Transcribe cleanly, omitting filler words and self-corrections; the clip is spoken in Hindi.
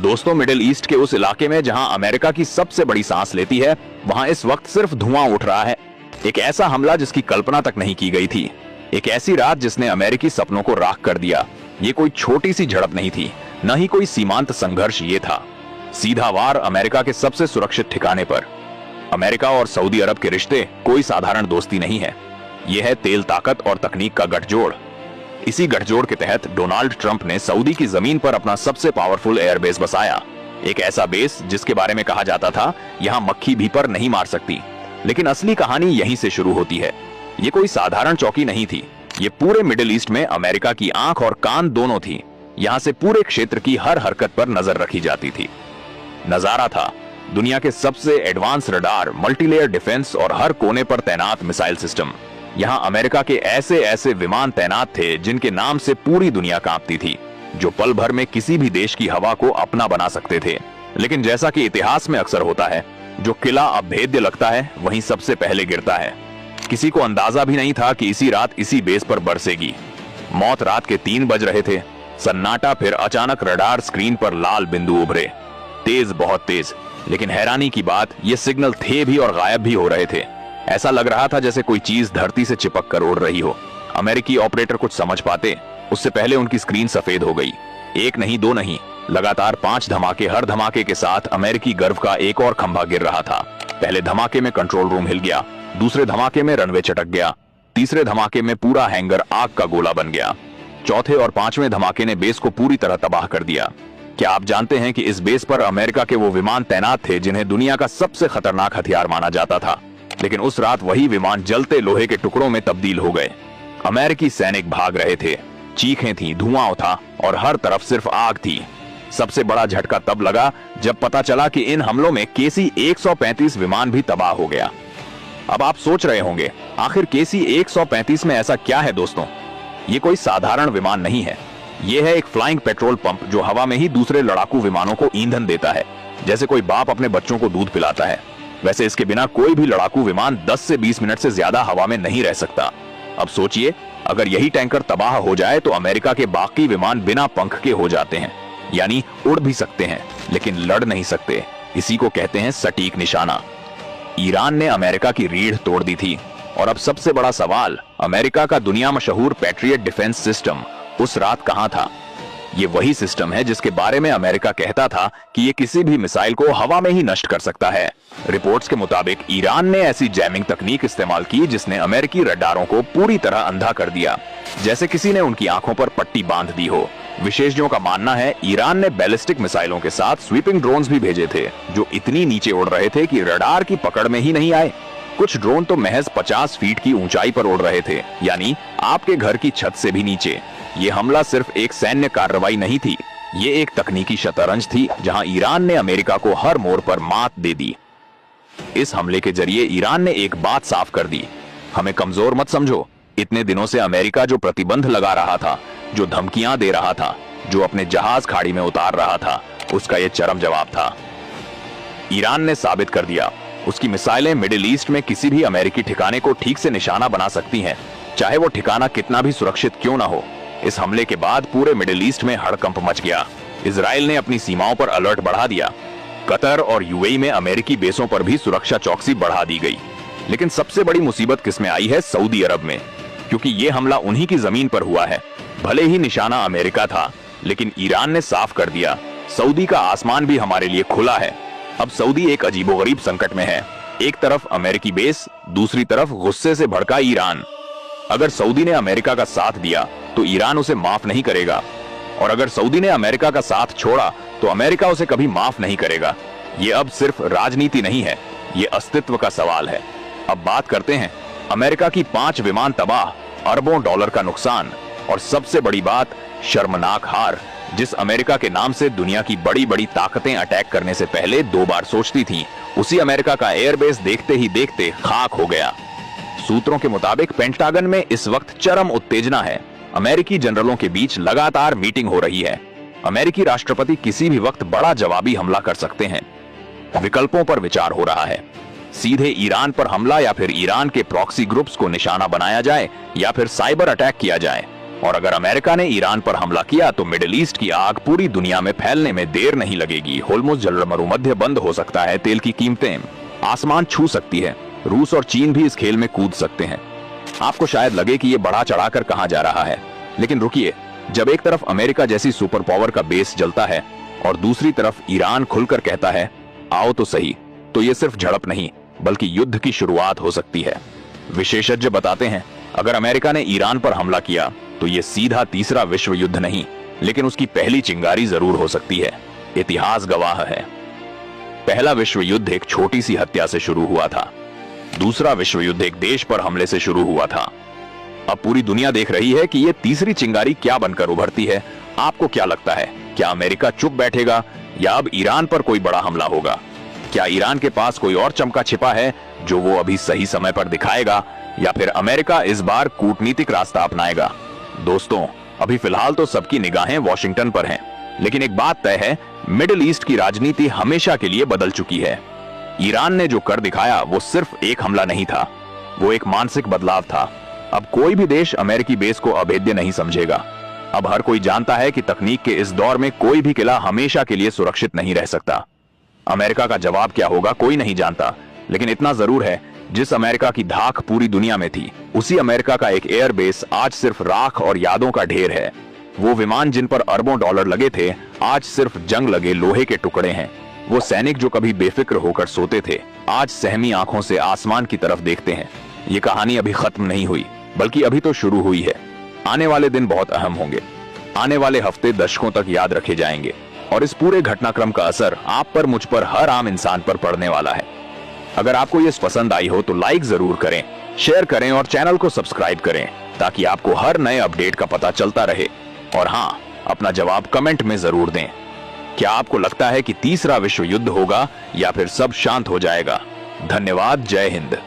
दोस्तों, मिडिल ईस्ट के उस इलाके में जहां अमेरिका की सबसे बड़ी सांस लेती है, वहां इस वक्त सिर्फ धुआं उठ रहा है। एक ऐसा हमला जिसकी कल्पना तक नहीं की गई थी। एक ऐसी रात जिसने अमेरिकी सपनों को राख कर दिया। ये कोई छोटी सी झड़प नहीं थी, न ही कोई सीमांत संघर्ष। ये था सीधा वार अमेरिका के सबसे सुरक्षित ठिकाने पर। अमेरिका और सऊदी अरब के रिश्ते कोई साधारण दोस्ती नहीं है। यह है तेल, ताकत और तकनीक का गठजोड़। इसी गठजोड़ के तहत डोनाल्ड ट्रंप ने सऊदी की जमीन पर अपना सबसे पावरफुल एयरबेस बसाया। एक ऐसा बेस जिसके बारे में कहा जाता था यहां मक्खी भी पर नहीं मार सकती। लेकिन असली कहानी यहीं से शुरू होती है। ये कोई साधारण चौकी नहीं थी। ये पूरे मिडिल ईस्ट में अमेरिका की आंख और कान दोनों थी। यहां से पूरे क्षेत्र की हर हरकत पर नजर रखी जाती थी। नजारा था दुनिया के सबसे एडवांस रडार, मल्टीलेयर डिफेंस और हर कोने पर तैनात मिसाइल सिस्टम। यहां अमेरिका के ऐसे ऐसे विमान तैनात थे जिनके नाम से पूरी दुनिया कांपती थी, जो पल भर में किसी भी देश की हवा को अपना बना सकते थे। लेकिन जैसा कि इतिहास में अक्सर होता है, जो किला अभेद्य लगता है वहीं सबसे पहले गिरता है। किसी को अंदाजा भी नहीं था कि इसी रात इसी बेस पर बरसेगी मौत। रात के 3 बज रहे थे। सन्नाटा, फिर अचानक रडार स्क्रीन पर लाल बिंदु उभरे। तेज, बहुत तेज। लेकिन हैरानी की बात, ये सिग्नल थे भी और गायब भी हो रहे थे। ऐसा लग रहा था जैसे कोई चीज धरती से चिपक कर उड़ रही हो। अमेरिकी ऑपरेटर कुछ समझ पाते उससे पहले उनकी स्क्रीन सफेद हो गई। 1 नहीं, 2 नहीं, लगातार 5 धमाके। हर धमाके के साथ अमेरिकी गर्व का एक और खंभा गिर रहा था। पहले धमाके में कंट्रोल रूम हिल गया, दूसरे धमाके में रनवे चटक गया, तीसरे धमाके में पूरा हैंगर आग का गोला बन गया, चौथे और 5वें धमाके ने बेस को पूरी तरह तबाह कर दिया। क्या आप जानते हैं कि इस बेस पर अमेरिका के वो विमान तैनात थे जिन्हें दुनिया का सबसे खतरनाक हथियार माना जाता था? लेकिन उस रात वही विमान जलते लोहे के टुकड़ों में तब्दील हो गए। अमेरिकी सैनिक भाग रहे थे, चीखें थी, धुआं था और हर तरफ सिर्फ आग थी। सबसे बड़ा झटका तब लगा जब पता चला कि इन हमलों में KC-135 विमान भी तबाह हो गया। अब आप सोच रहे होंगे, आखिर KC-135 में ऐसा क्या है दोस्तों? ये कोई साधारण विमान नहीं है। ये है एक फ्लाइंग पेट्रोल पंप जो हवा में ही दूसरे लड़ाकू विमानों को ईंधन देता है। जैसे कोई बाप अपने बच्चों को दूध पिलाता है, वैसे इसके बिना कोई भी लड़ाकू विमान 10 से 20 मिनट से ज्यादा हवा में नहीं रह सकता। अब सोचिए, अगर यही टैंकर तबाह हो जाए तो अमेरिका के बाकी विमान बिना पंख के हो जाते हैं। यानी उड़ भी सकते हैं लेकिन लड़ नहीं सकते। इसी को कहते हैं सटीक निशाना। ईरान ने अमेरिका की रीढ़ तोड़ दी थी। और अब सबसे बड़ा सवाल, अमेरिका का दुनिया मशहूर पैट्रियट डिफेंस सिस्टम उस रात कहां था? ये वही सिस्टम है जिसके बारे में अमेरिका कहता था कि ये किसी भी मिसाइल को हवा में ही नष्ट कर सकता है। रिपोर्ट्स के मुताबिक ईरान ने ऐसी जैमिंग तकनीक इस्तेमाल की जिसने अमेरिकी रडारों को पूरी तरह अंधा कर दिया, जैसे किसी ने उनकी आंखों पर पट्टी बांध दी हो। विशेषज्ञों का मानना है ईरान ने बैलिस्टिक मिसाइलों के साथ स्वीपिंग ड्रोन्स भी भेजे थे जो इतनी नीचे उड़ रहे थे कि रडार की पकड़ में ही नहीं आए। कुछ ड्रोन तो महज 50 फीट की ऊंचाई पर उड़ रहे थे, यानी आपके घर की छत से भी नीचे। ये हमला सिर्फ एक सैन्य कार्रवाई नहीं थी, ये एक तकनीकी शतरंज थी जहां ईरान ने अमेरिका को हर मोड़ पर मात दे दी। इस हमले के जरिए ईरान ने एक बात साफ कर दी, हमें कमजोर मत समझो। इतने दिनों से अमेरिका जो प्रतिबंध लगा रहा था, जो धमकियां दे रहा था, जो अपने जहाज खाड़ी में उतार रहा था, उसका यह चरम जवाब था। ईरान ने साबित कर दिया उसकी मिसाइलें मिडिल ईस्ट में किसी भी अमेरिकी ठिकाने को ठीक से निशाना बना सकती हैं, चाहे वो ठिकाना कितना भी सुरक्षित क्यों ना हो। इस हमले के बाद पूरे मिडिल ईस्ट में हड़कंप मच गया। इजराइल ने अपनी सीमाओं पर अलर्ट बढ़ा दिया। कतर और यूएई में अमेरिकी बेसों पर भी सुरक्षा चौकसी बढ़ा दी गई। लेकिन सबसे बड़ी मुसीबत किसमें आई है? सऊदी अरब में, क्योंकि ये हमला उन्हीं की जमीन पर हुआ है। भले ही निशाना अमेरिका था, लेकिन ईरान ने साफ कर दिया सऊदी का आसमान भी हमारे लिए खुला है। अब सऊदी एक अजीबोगरीब संकट में है। एक तरफ अमेरिकी बेस, दूसरी तरफ गुस्से से भड़का ईरान। अगर सऊदी ने अमेरिका का साथ दिया तो ईरान उसे माफ नहीं करेगा, और अगर सऊदी ने अमेरिका का साथ छोड़ा तो अमेरिका उसे कभी माफ नहीं करेगा। ये अब सिर्फ राजनीति नहीं है, ये अस्तित्व का सवाल है। अब बात करते हैं अमेरिका की 5 विमान तबाह, अरबों डॉलर का नुकसान और सबसे बड़ी बात, शर्मनाक हार, जिस अमेरिका के नाम से दुनिया की बड़ी बड़ी ताकतें अटैक करने से पहले 2 बार सोचती थीं, उसी अमेरिका का एयरबेस देखते ही देखते खाक हो गया। सूत्रों के मुताबिक पेंटागन में इस वक्त चरम उत्तेजना है। अमेरिकी जनरलों के बीच लगातार मीटिंग हो रही है। अमेरिकी राष्ट्रपति किसी भी वक्त बड़ा जवाबी हमला कर सकते हैं। विकल्पों पर विचार हो रहा है। सीधे ईरान पर हमला, या फिर ईरान के प्रॉक्सी ग्रुप्स को निशाना बनाया जाए, या फिर साइबर अटैक किया जाए। और अगर अमेरिका ने ईरान पर हमला किया तो मिडिल ईस्ट की आग पूरी दुनिया में फैलने में देर नहीं लगेगी। होर्मुज़ जल मरुमध्य बंद हो सकता है, तेल की कीमतें आसमान छू सकती है, रूस और चीन भी इस खेल में कूद सकते हैं। आपको शायद लगे कि ये बढ़ा चढ़ाकर कहा जा रहा है, लेकिन रुकिए, जब एक तरफ अमेरिका जैसी सुपर पावर का बेस जलता है और दूसरी तरफ ईरान खुलकर कहता है आओ तो सही, तो ये सिर्फ झड़प नहीं बल्कि युद्ध की शुरुआत हो सकती है। विशेषज्ञ बताते हैं अगर अमेरिका ने ईरान पर हमला किया तो ये सीधा तीसरा विश्व युद्ध नहीं, लेकिन उसकी पहली चिंगारी जरूर हो सकती है। इतिहास गवाह है, पहला विश्व युद्ध एक छोटी सी हत्या से शुरू हुआ था, दूसरा विश्व युद्ध एक देश पर हमले से शुरू हुआ था। अब पूरी दुनिया देख रही है कि ये तीसरी चिंगारी क्या बनकर उभरती है। आपको क्या लगता है, क्या अमेरिका चुप बैठेगा या अब ईरान पर कोई बड़ा हमला होगा? क्या ईरान के पास कोई और चमका छिपा है जो वो अभी सही समय पर दिखाएगा, या फिर अमेरिका इस बार कूटनीतिक रास्ता अपनाएगा? दोस्तों, अभी फिलहाल तो सबकी निगाहें वॉशिंगटन पर हैं, लेकिन एक बात तय है, मिडिल ईस्ट की राजनीति हमेशा के लिए बदल चुकी है। ईरान ने जो कर दिखाया वो सिर्फ एक हमला नहीं था, वो एक मानसिक बदलाव था। अब कोई भी देश अमेरिकी बेस को अभेद्य नहीं समझेगा। अब हर कोई जानता है कि तकनीक के इस दौर में कोई भी किला हमेशा के लिए सुरक्षित नहीं रह सकता। अमेरिका का जवाब क्या होगा कोई नहीं जानता, लेकिन इतना जरूर है, जिस अमेरिका की धाक पूरी दुनिया में थी, उसी अमेरिका का एक एयर बेस आज सिर्फ राख और यादों का ढेर है। वो विमान जिन पर अरबों डॉलर लगे थे, आज सिर्फ जंग लगे लोहे के टुकड़े हैं। वो सैनिक जो कभी बेफिक्र होकर सोते थे, आज सहमी आंखों से आसमान की तरफ देखते हैं। ये कहानी अभी खत्म नहीं हुई, बल्कि अभी तो शुरू हुई है। आने वाले दिन बहुत अहम होंगे, आने वाले हफ्ते दशकों तक याद रखे जाएंगे, और इस पूरे घटनाक्रम का असर आप पर, मुझ पर, हर आम इंसान पर पड़ने वाला है। अगर आपको ये पसंद आई हो तो लाइक जरूर करें, शेयर करें और चैनल को सब्सक्राइब करें, ताकि आपको हर नए अपडेट का पता चलता रहे। और हाँ, अपना जवाब कमेंट में जरूर दें। क्या आपको लगता है कि तीसरा विश्व युद्ध होगा या फिर सब शांत हो जाएगा? धन्यवाद। जय हिंद।